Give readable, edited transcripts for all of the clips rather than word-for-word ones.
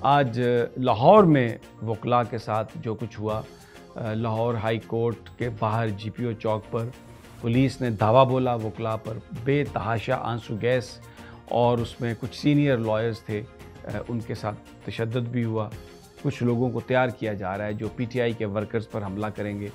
आज लाहौर में वकला के साथ जो कुछ हुआ, लाहौर हाई कोर्ट के बाहर जीपीओ चौक पर पुलिस ने धावा बोला वकला पर, बेतहाशा आंसू गैस और उसमें कुछ सीनियर लॉयर्स थे, उनके साथ तशद्दुद भी हुआ। कुछ लोगों को तैयार किया जा रहा है जो पीटीआई के वर्कर्स पर हमला करेंगे,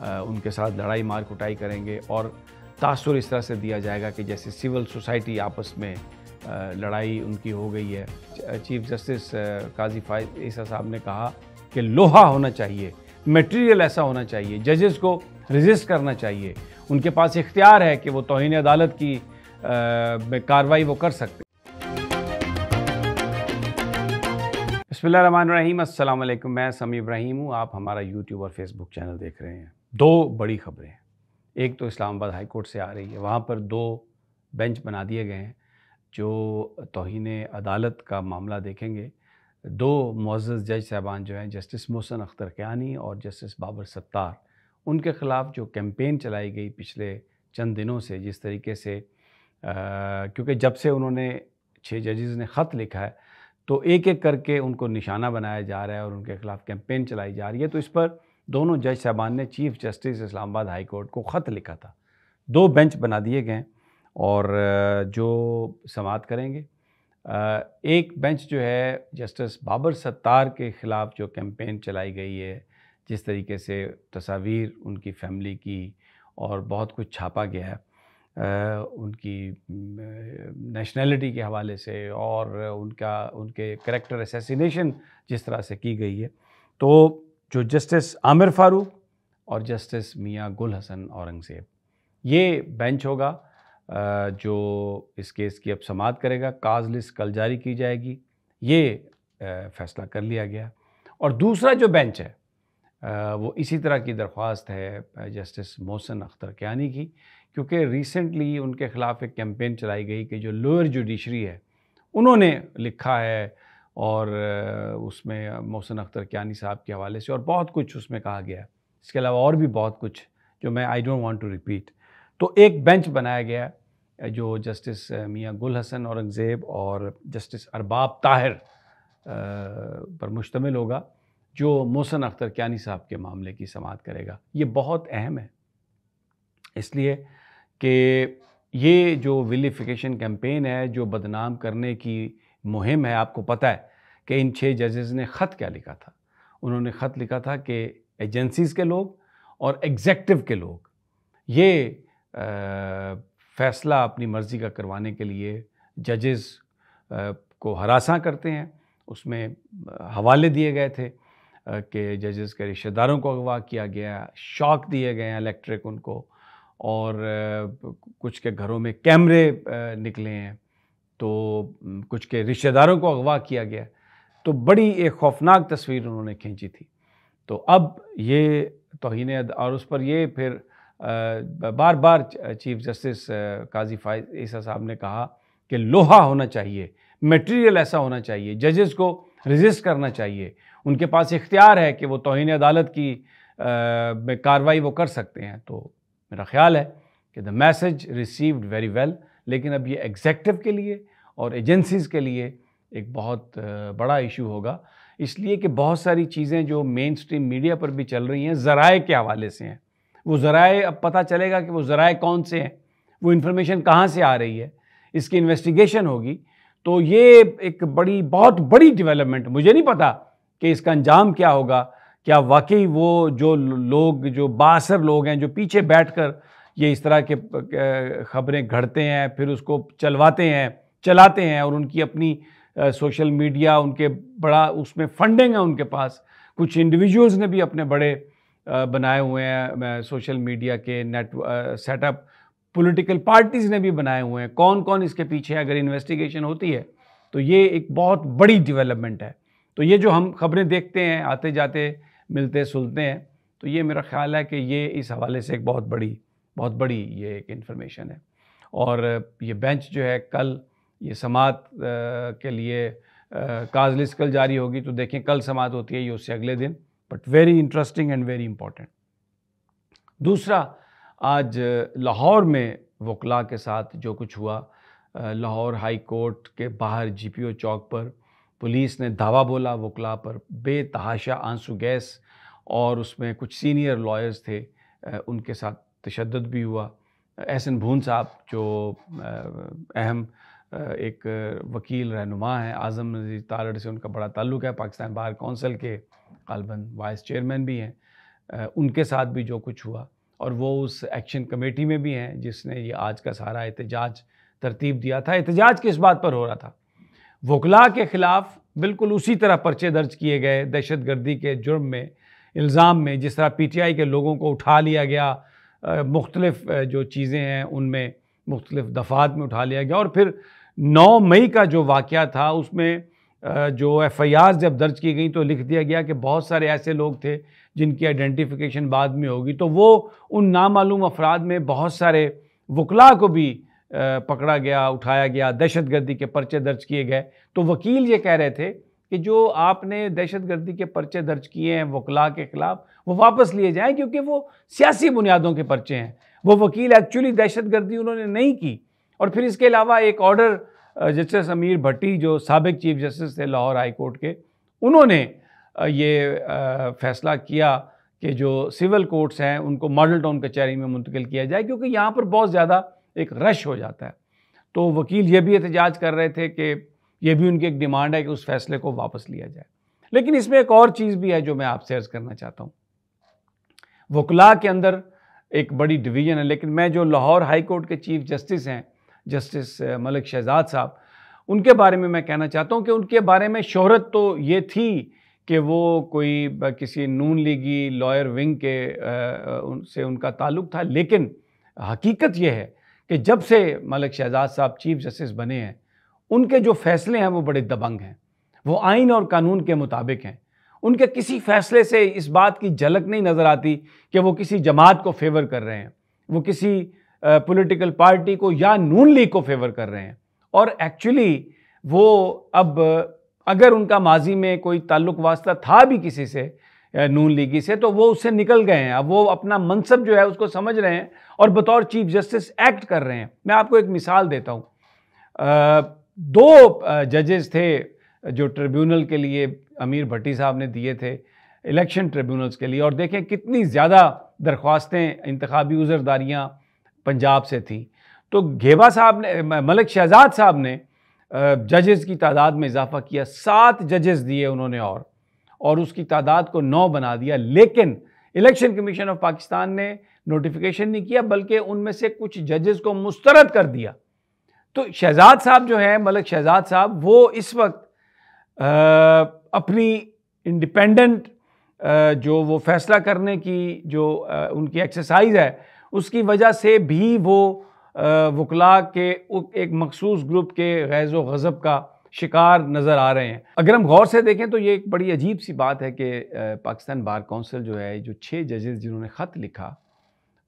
उनके साथ लड़ाई मार कुटाई करेंगे और तासुर इस तरह से दिया जाएगा कि जैसे सिविल सोसाइटी आपस में लड़ाई उनकी हो गई है। चीफ जस्टिस काजी फायद ईसा साहब ने कहा कि लोहा होना चाहिए, मटेरियल ऐसा होना चाहिए, जजेस को रेजिस्ट करना चाहिए, उनके पास इख्तियार है कि वो तौहीन अदालत की कार्रवाई वो कर सकते। बिस्मिल्लाहिर्रहमानिर्रहीम, अस्सलाम वालेकुम। मैं समी इब्राहिम हूँ, आप हमारा यूट्यूब और फेसबुक चैनल देख रहे हैं। दो बड़ी खबरें, एक तो इस्लामाबाद हाई कोर्ट से आ रही है, वहाँ पर दो बेंच बना दिए गए हैं जो तौहीन अदालत का मामला देखेंगे। दो मुअज़्ज़ज़ जज साहबान जो हैं, जस्टिस मोहसिन अख्तर कियानी और जस्टिस बाबर सत्तार, उनके ख़िलाफ़ जो कैंपेन चलाई गई पिछले चंद दिनों से, जिस तरीके से क्योंकि जब से उन्होंने 6 जजेस ने ख़त लिखा है तो एक एक करके उनको निशाना बनाया जा रहा है और उनके ख़िलाफ़ कैंपेन चलाई जा रही है। तो इस पर दोनों जज साहबान ने chief justice Islamabad high court को ख़त लिखा था। दो बेंच बना दिए गए और जो समाअत करेंगे, एक बेंच जो है जस्टिस बाबर सत्तार के ख़िलाफ़ जो कैंपेन चलाई गई है, जिस तरीके से तस्वीर उनकी फ़ैमिली की और बहुत कुछ छापा गया है उनकी नेशनैलिटी के हवाले से और उनके करैक्टर असैसिनेशन जिस तरह से की गई है, तो जो जस्टिस आमिर फ़ारूक और जस्टिस मियां गुल हसन औरंगज़ेब, ये बेंच होगा जो इस केस की अब समाअत करेगा। काज लिस्ट कल जारी की जाएगी, ये फ़ैसला कर लिया गया। और दूसरा जो बेंच है वो इसी तरह की दरख्वास्त है जस्टिस मोहसिन अख्तर कियानी की, क्योंकि रिसेंटली उनके ख़िलाफ़ एक कैंपेन चलाई गई कि जो लोअर जुडिशरी है उन्होंने लिखा है और उसमें मोहसिन अख्तर कियानी साहब के हवाले से और बहुत कुछ उसमें कहा गया है। इसके अलावा और भी बहुत कुछ जो मैं I don't want to repeat. तो एक बेंच बनाया गया जो जस्टिस मियां गुल हसन औरंगज़ेब और जस्टिस अरबाब ताहिर पर मुश्तमिल होगा, जो मोहसिन अख्तर कियानी साहब के मामले की समाअत करेगा। ये बहुत अहम है इसलिए कि ये जो विलिफिकेशन कैंपेन है, जो बदनाम करने की मुहिम है, आपको पता है कि इन 6 जजेस ने ख़त क्या लिखा था। उन्होंने ख़त लिखा था कि एजेंसीज़ के लोग और एग्जेक्टिव के लोग ये फ़ैसला अपनी मर्ज़ी का करवाने के लिए जजेस को हरासा करते हैं। उसमें हवाले दिए गए थे कि जजेस के रिश्तेदारों को अगवा किया गया, शॉक दिए गए हैं इलेक्ट्रिक उनको, और कुछ के घरों में कैमरे निकले हैं, तो कुछ के रिश्तेदारों को अगवा किया गया। तो बड़ी एक खौफनाक तस्वीर उन्होंने खींची थी। तो अब ये तौहीन और उस पर ये फिर बार बार चीफ जस्टिस काजी फायद ईसा साहब ने कहा कि लोहा होना चाहिए, मटेरियल ऐसा होना चाहिए, जजेस को रेजिस्ट करना चाहिए, उनके पास इख्तियार है कि वो तौहीन अदालत की कार्रवाई वो कर सकते हैं। तो मेरा ख़्याल है कि the message received very well, लेकिन अब ये एग्जेक्टिव के लिए और एजेंसीज़ के लिए एक बहुत बड़ा इशू होगा, इसलिए कि बहुत सारी चीज़ें जो मेन स्ट्रीम मीडिया पर भी चल रही हैं ज़राए के हवाले से हैं। वो ज़राए, अब पता चलेगा कि वो ज़राए कौन से हैं, वो इन्फॉर्मेशन कहाँ से आ रही है, इसकी इन्वेस्टिगेशन होगी। तो ये एक बहुत बड़ी डेवलपमेंट, मुझे नहीं पता कि इसका अंजाम क्या होगा। क्या वाकई वो जो लोग, जो बाअसर लोग हैं, जो पीछे बैठकर ये इस तरह के ख़बरें घड़ते हैं, फिर उसको चलाते हैं और उनकी अपनी सोशल मीडिया, उनके बड़ा उसमें फंडिंग है उनके पास। कुछ इंडिविजुअल्स ने भी अपने बड़े बनाए हुए हैं सोशल मीडिया के सेटअप, पॉलिटिकल पार्टीज़ ने भी बनाए हुए हैं। कौन कौन इसके पीछे अगर इन्वेस्टिगेशन होती है तो ये एक बहुत बड़ी डेवलपमेंट है। तो ये जो हम ख़बरें देखते हैं, आते जाते मिलते सुनते हैं, तो ये मेरा ख़्याल है कि ये इस हवाले से एक बहुत बड़ी ये एक इन्फॉर्मेशन है। और ये बेंच जो है कल ये समाअत के लिए काज लिस्ट कल जारी होगी, तो देखें कल समाअत होती है, ये उससे अगले दिन, but very interesting and very important. दूसरा, आज लाहौर में वकला के साथ जो कुछ हुआ, लाहौर हाई कोर्ट के बाहर जीपीओ चौक पर पुलिस ने धावा बोला वकला पर, बेतहाशा आंसू गैस, और उसमें कुछ सीनियर लॉयर्स थे, उनके साथ तशद्दुद भी हुआ। एहसन भून साहब जो अहम एक वकील रहनुमा हैं, आज़म नज़ीर तारड़ से उनका बड़ा ताल्लुक़ है, पाकिस्तान बार कौंसिल के ग़ालिबन वाइस चेयरमैन भी हैं, उनके साथ भी जो कुछ हुआ, और वो उस एक्शन कमेटी में भी हैं जिसने ये आज का सारा एहतजाज तरतीब दिया था। एहतजाज किस बात पर हो रहा था? वकला के ख़िलाफ़ बिल्कुल उसी तरह पर्चे दर्ज किए गए दहशतगर्दी के जुर्म में, इल्ज़ाम में, जिस तरह PTI के लोगों को उठा लिया गया, मुख्तलिफ़ जो चीज़ें हैं उनमें मुख्तलिफ़ दफ़ात में उठा लिया गया। और फिर 9 मई का जो वाक़या था उसमें जो FIR जब दर्ज की गई तो लिख दिया गया कि बहुत सारे ऐसे लोग थे जिनकी आइडेंटिफिकेशन बाद में होगी। तो वो उन नामालूम अफराद में बहुत सारे वकला को भी पकड़ा गया, उठाया गया, दहशतगर्दी के पर्चे दर्ज किए गए। तो वकील ये कह रहे थे कि जो आपने दहशतगर्दी के पर्चे दर्ज किए हैं वकला के ख़िलाफ़, वो वापस लिए जाएँ, क्योंकि वो सियासी बुनियादों के पर्चे हैं। वो वकील एक्चुअली दहशतगर्दी उन्होंने नहीं की। और फिर इसके अलावा एक ऑर्डर जस्टिस अमीर भट्टी जो साबिक चीफ जस्टिस थे लाहौर हाई कोर्ट के, उन्होंने ये फ़ैसला किया कि जो सिविल कोर्ट्स हैं उनको मॉडल टाउन कचहरी में मुंतकिल किया जाए, क्योंकि यहाँ पर बहुत ज़्यादा एक रश हो जाता है। तो वकील ये भी एहतजाज कर रहे थे कि ये भी उनकी एक डिमांड है कि उस फैसले को वापस लिया जाए। लेकिन इसमें एक और चीज़ भी है जो मैं आपसे अर्ज़ करना चाहता हूँ। वकला के अंदर एक बड़ी डिवीज़न है, लेकिन मैं जो लाहौर हाई कोर्ट के चीफ जस्टिस हैं, जस्टिस मलिक शहजाद साहब, उनके बारे में मैं कहना चाहता हूँ कि उनके बारे में शोहरत तो ये थी कि वो कोई किसी नून लीगी लॉयर विंग के उनसे उनका ताल्लुक़ था, लेकिन हकीकत ये है कि जब से मलिक शहजाद साहब चीफ जस्टिस बने हैं, उनके जो फ़ैसले हैं वो बड़े दबंग हैं, वो आइन और कानून के मुताबिक हैं। उनके किसी फ़ैसले से इस बात की झलक नहीं नज़र आती कि वो किसी जमात को फेवर कर रहे हैं, वो किसी पॉलिटिकल पार्टी को या नून लीग को फेवर कर रहे हैं। और एक्चुअली वो अब अगर उनका माजी में कोई ताल्लुक़ वास्ता था भी किसी से नून लीगी से, तो वो उससे निकल गए हैं। अब वो अपना मनसब जो है उसको समझ रहे हैं और बतौर चीफ जस्टिस एक्ट कर रहे हैं। मैं आपको एक मिसाल देता हूँ। 2 जजेस थे जो ट्रिब्यूनल के लिए अमीर भट्टी साहब ने दिए थे, इलेक्शन ट्रिब्यूनल्स के लिए, और देखें कितनी ज़्यादा दरख्वास्तें, इंतखाबी उज़रदारियाँ पंजाब से थी। तो घेबा साहब ने, मलिक शहजाद साहब ने जजेस की तादाद में इजाफ़ा किया, 7 जजेस दिए उन्होंने और उसकी तादाद को 9 बना दिया। लेकिन इलेक्शन कमीशन ऑफ पाकिस्तान ने नोटिफिकेशन नहीं किया, बल्कि उनमें से कुछ जजेस को मुस्तरद कर दिया। तो शहजाद साहब जो हैं, मलिक शहजाद साहब, वो इस वक्त अपनी इंडिपेंडेंट जो वो फैसला करने की जो उनकी एक्सरसाइज है, उसकी वजह से भी वो वकला के एक मखसूस ग्रुप के गैज़ व गज़ब का शिकार नज़र आ रहे हैं। अगर हम गौर से देखें तो ये एक बड़ी अजीब सी बात है कि पाकिस्तान बार कौंसिल जो है, जो 6 जजेस जिन्होंने ख़त लिखा,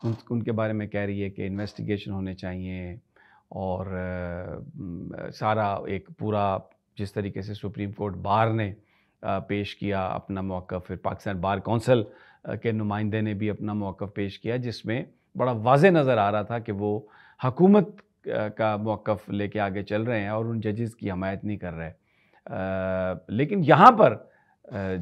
उनके बारे में कह रही है कि इन्वेस्टिगेशन होने चाहिए, और सारा एक पूरा जिस तरीके से सुप्रीम कोर्ट बार ने पेश किया अपना मौक़िफ़, फिर पाकिस्तान बार कौंसिल के नुमाइंदे ने भी अपना मौक़िफ़ पेश किया, जिसमें बड़ा वाज़े नज़र आ रहा था कि वो हुकूमत का मौक़िफ़ लेके आगे चल रहे हैं और उन जजेस की हमायत नहीं कर रहे। लेकिन यहाँ पर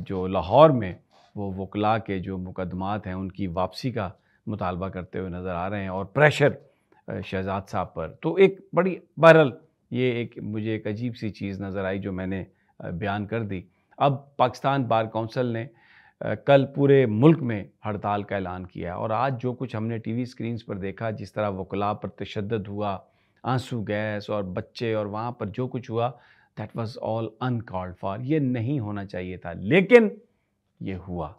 जो लाहौर में वो वकला के जो मुकदमात हैं उनकी वापसी का मुतालबा करते हुए नज़र आ रहे हैं, और प्रेशर शहजाद साहब पर। तो एक बड़ी बहरहाल ये एक मुझे एक अजीब सी चीज़ नज़र आई जो मैंने बयान कर दी। अब पाकिस्तान बार कौंसिल ने कल पूरे मुल्क में हड़ताल का ऐलान किया, और आज जो कुछ हमने टीवी स्क्रीन्स पर देखा, जिस तरह वकला पर तशद्दुद हुआ, आंसू गैस और बच्चे, और वहाँ पर जो कुछ हुआ, that was all uncalled for. ये नहीं होना चाहिए था, लेकिन ये हुआ,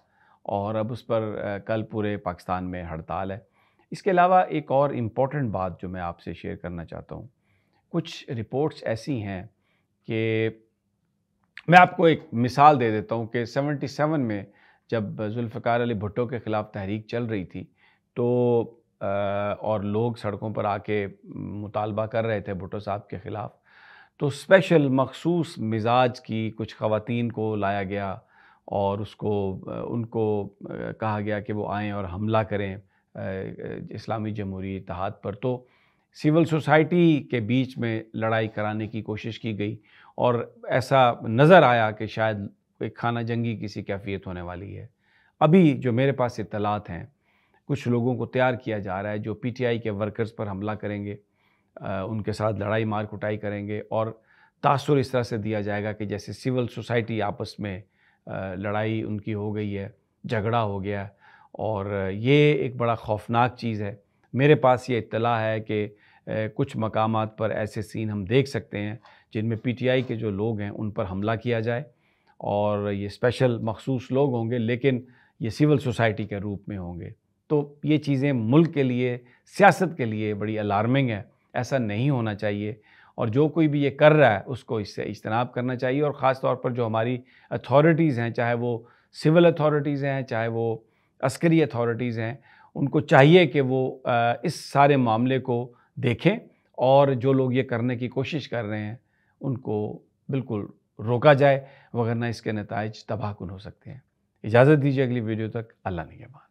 और अब उस पर कल पूरे पाकिस्तान में हड़ताल है। इसके अलावा एक और इम्पॉर्टेंट बात जो मैं आपसे शेयर करना चाहता हूँ, कुछ रिपोर्ट्स ऐसी हैं कि मैं आपको एक मिसाल दे देता हूँ कि 77 में जब जुल्फ़िकार अली भुट्टो के ख़िलाफ़ तहरीक चल रही थी, तो और लोग सड़कों पर आके मुतालबा कर रहे थे भुट्टो साहब के ख़िलाफ़, तो स्पेशल मखसूस मिजाज की कुछ ख़वातीन को लाया गया और उनको कहा गया कि वो आएँ और हमला करें इस्लामी जमहूरी इत्तेहाद पर। तो सिविल सोसाइटी के बीच में लड़ाई कराने की कोशिश की गई, और ऐसा नज़र आया कि शायद एक खाना जंगी किसी कैफ़ियत होने वाली है। अभी जो मेरे पास इत्तलात हैं, कुछ लोगों को तैयार किया जा रहा है जो पीटीआई के वर्कर्स पर हमला करेंगे, उनके साथ लड़ाई मार कुटाई करेंगे और तासुर इस तरह से दिया जाएगा कि जैसे सिविल सोसाइटी आपस में लड़ाई उनकी हो गई है, झगड़ा हो गया है, और ये एक बड़ा ख़ौफनाक चीज़ है। मेरे पास ये इत्तला है कि कुछ मकामात पर ऐसे सीन हम देख सकते हैं जिनमें पीटीआई के जो लोग हैं उन पर हमला किया जाए, और ये स्पेशल मखसूस लोग होंगे लेकिन ये सिविल सोसाइटी के रूप में होंगे। तो ये चीज़ें मुल्क के लिए, सियासत के लिए बड़ी अलार्मिंग है। ऐसा नहीं होना चाहिए, और जो कोई भी ये कर रहा है उसको इससे इज्तनाब करना चाहिए। और ख़ास तौर पर जो हमारी अथॉरिटीज़ हैं, चाहे वो सिविल अथॉरिटीज़ हैं, चाहे वो अस्करी अथॉरिटीज़ हैं, उनको चाहिए कि वो इस सारे मामले को देखें, और जो लोग ये करने की कोशिश कर रहे हैं उनको बिल्कुल रोका जाए, वगरना इसके नताइज तबाहकुन हो सकते हैं। इजाज़त दीजिए अगली वीडियो तक। अल्लाह निगहबान।